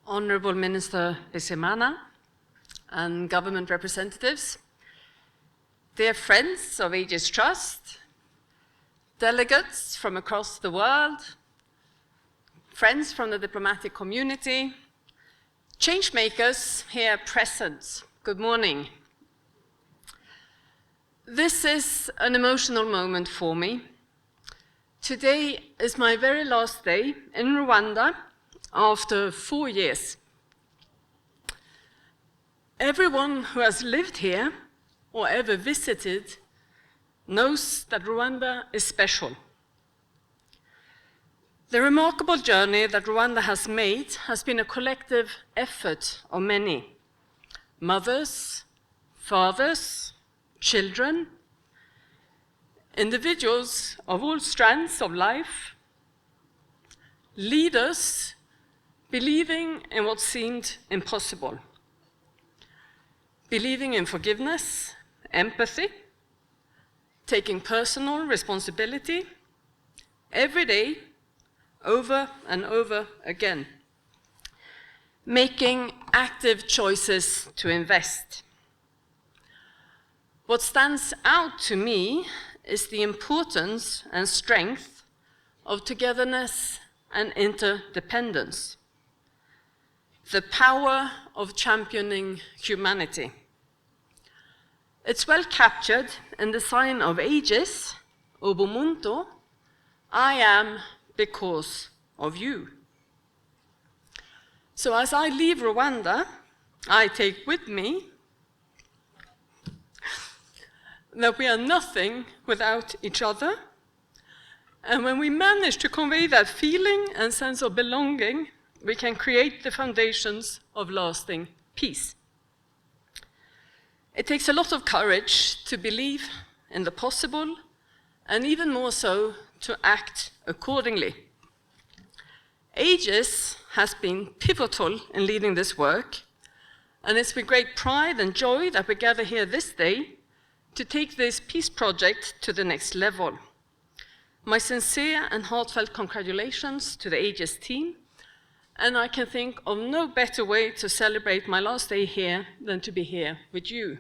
Honourable Minister Johanna and government representatives, dear friends of Aegis Trust, delegates from across the world, friends from the diplomatic community, changemakers here present, good morning. This is an emotional moment for me. Today is my very last day in Rwanda after 4 years. Everyone who has lived here or ever visited knows that Rwanda is special. The remarkable journey that Rwanda has made has been a collective effort of many. Mothers, fathers, children, individuals of all strands of life, leaders believing in what seemed impossible, believing in forgiveness, empathy, taking personal responsibility every day, over and over again, making active choices to invest. What stands out to me is the importance and strength of togetherness and interdependence, the power of championing humanity. It's well captured in the sign of Aegis, Ubuntu, I am because of you. So as I leave Rwanda, I take with me that we are nothing without each other, and when we manage to convey that feeling and sense of belonging, we can create the foundations of lasting peace. It takes a lot of courage to believe in the possible, and even more so, to act accordingly. Aegis has been pivotal in leading this work, and it's with great pride and joy that we gather here this day to take this peace project to the next level. My sincere and heartfelt congratulations to the Aegis team, and I can think of no better way to celebrate my last day here than to be here with you.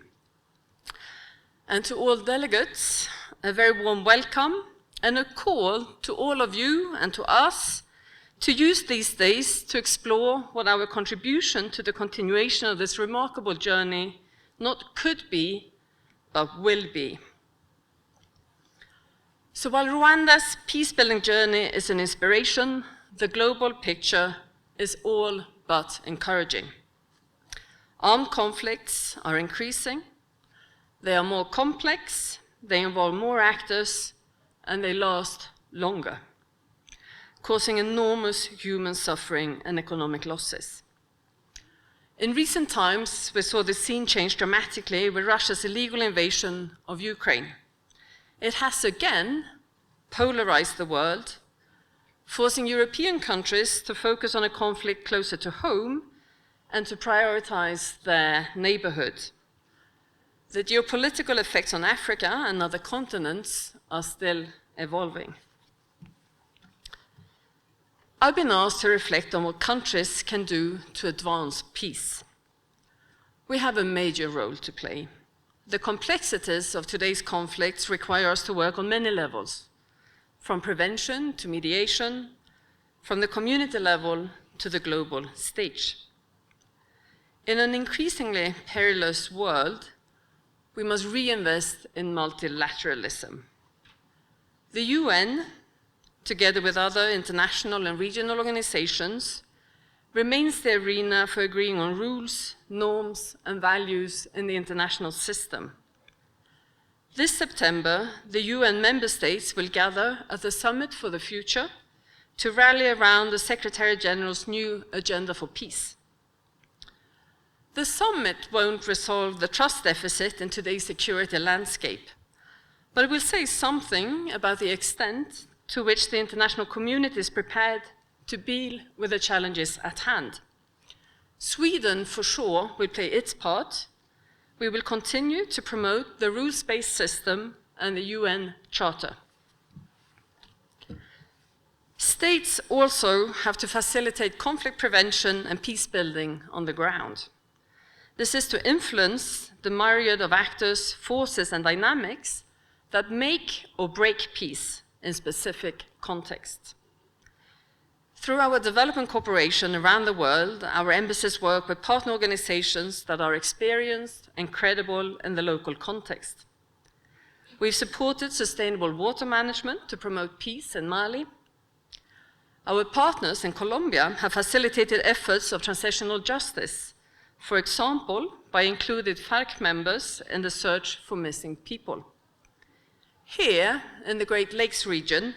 And to all delegates, a very warm welcome and a call to all of you and to us to use these days to explore what our contribution to the continuation of this remarkable journey not could be, but will be. So while Rwanda's peace-building journey is an inspiration, the global picture is all but encouraging. Armed conflicts are increasing, they are more complex, they involve more actors, and they last longer, causing enormous human suffering and economic losses. In recent times, we saw the scene change dramatically with Russia's illegal invasion of Ukraine. It has again polarized the world, forcing European countries to focus on a conflict closer to home and to prioritize their neighborhood. The geopolitical effects on Africa and other continents are still evolving. I've been asked to reflect on what countries can do to advance peace. We have a major role to play. The complexities of today's conflicts require us to work on many levels, from prevention to mediation, from the community level to the global stage. In an increasingly perilous world, we must reinvest in multilateralism. The UN, together with other international and regional organizations, remains the arena for agreeing on rules, norms, and values in the international system. This September, the UN member states will gather at the Summit for the Future to rally around the Secretary General's new Agenda for Peace. The summit won't resolve the trust deficit in today's security landscape, but it will say something about the extent to which the international community is prepared to deal with the challenges at hand. Sweden, for sure, will play its part. We will continue to promote the rules-based system and the UN Charter. States also have to facilitate conflict prevention and peace building on the ground. This is to influence the myriad of actors, forces, and dynamics that make or break peace in specific contexts. Through our development cooperation around the world, our embassies work with partner organizations that are experienced and credible in the local context. We've supported sustainable water management to promote peace in Mali. Our partners in Colombia have facilitated efforts of transitional justice, for example, by including FARC members in the search for missing people. Here, in the Great Lakes region,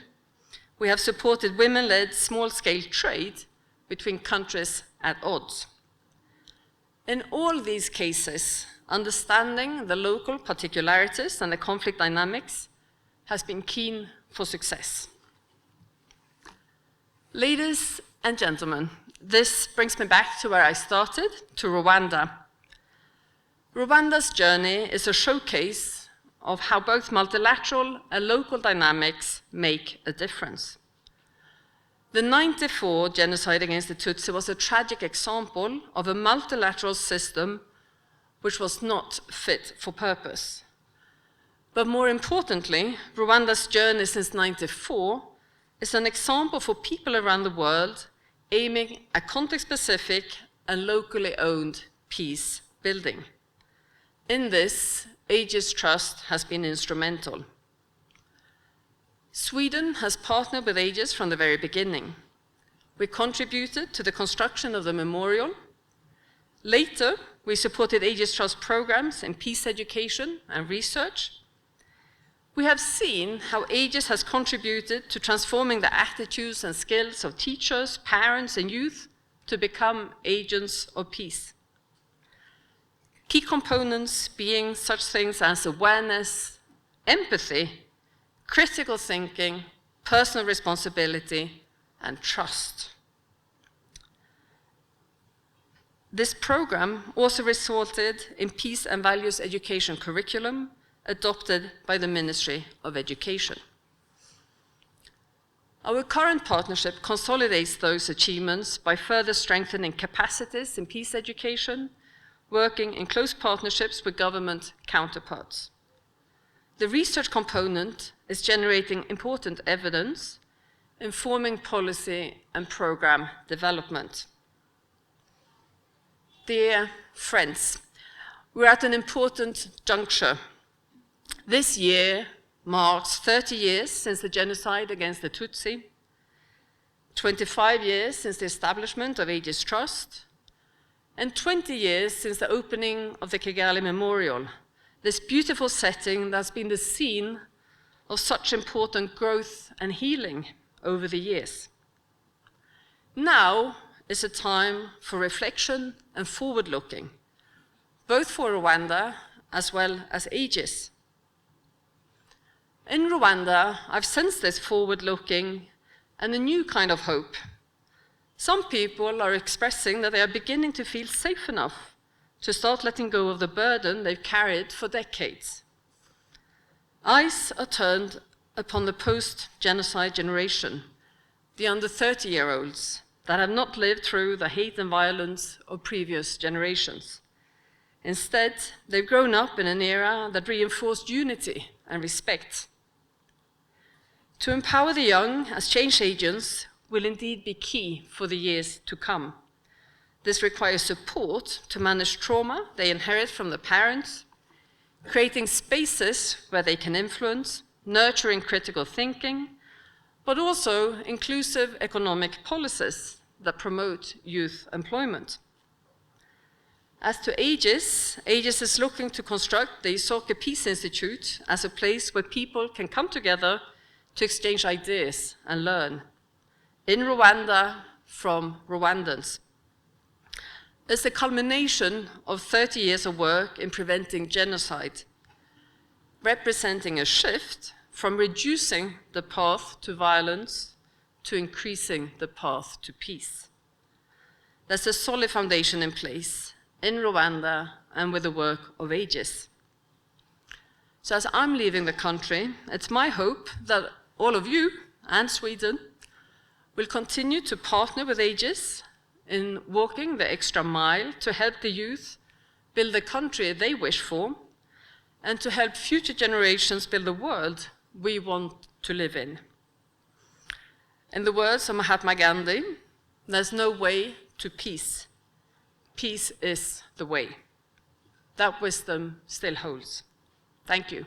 we have supported women-led small-scale trade between countries at odds. In all these cases, understanding the local particularities and the conflict dynamics has been key for success. Ladies and gentlemen, this brings me back to where I started, to Rwanda. Rwanda's journey is a showcase of how both multilateral and local dynamics make a difference. The 1994 genocide against the Tutsi was a tragic example of a multilateral system which was not fit for purpose. But more importantly, Rwanda's journey since 1994 is an example for people around the world aiming at context-specific and locally owned peace building. In this, Aegis Trust has been instrumental. Sweden has partnered with Aegis from the very beginning. We contributed to the construction of the memorial. Later, we supported Aegis Trust programs in peace education and research. We have seen how Aegis has contributed to transforming the attitudes and skills of teachers, parents, and youth to become agents of peace. Key components being such things as awareness, empathy, critical thinking, personal responsibility, and trust. This program also resulted in peace and values education curriculum adopted by the Ministry of Education. Our current partnership consolidates those achievements by further strengthening capacities in peace education, working in close partnerships with government counterparts. The research component is generating important evidence, informing policy and program development. Dear friends, we're at an important juncture. This year marks 30 years since the genocide against the Tutsi, 25 years since the establishment of Aegis Trust, and 20 years since the opening of the Kigali Memorial, this beautiful setting that's been the scene of such important growth and healing over the years. Now is a time for reflection and forward-looking, both for Rwanda as well as Aegis. In Rwanda, I've sensed this forward-looking and a new kind of hope. Some people are expressing that they are beginning to feel safe enough to start letting go of the burden they've carried for decades. Eyes are turned upon the post-genocide generation, the under 30-year-olds that have not lived through the hate and violence of previous generations. Instead, they've grown up in an era that reinforced unity and respect. To empower the young as change agents will indeed be key for the years to come. This requires support to manage trauma they inherit from the parents, creating spaces where they can influence, nurturing critical thinking, but also inclusive economic policies that promote youth employment. As to Aegis, Aegis is looking to construct the Isoke Peace Institute as a place where people can come together to exchange ideas and learn. In Rwanda, from Rwandans. It's the culmination of 30 years of work in preventing genocide, representing a shift from reducing the path to violence to increasing the path to peace. There's a solid foundation in place in Rwanda and with the work of Aegis. So as I'm leaving the country, it's my hope that all of you and Sweden We'll continue to partner with Aegis in walking the extra mile to help the youth build the country they wish for and to help future generations build the world we want to live in. In the words of Mahatma Gandhi, there's no way to peace. Peace is the way. That wisdom still holds. Thank you.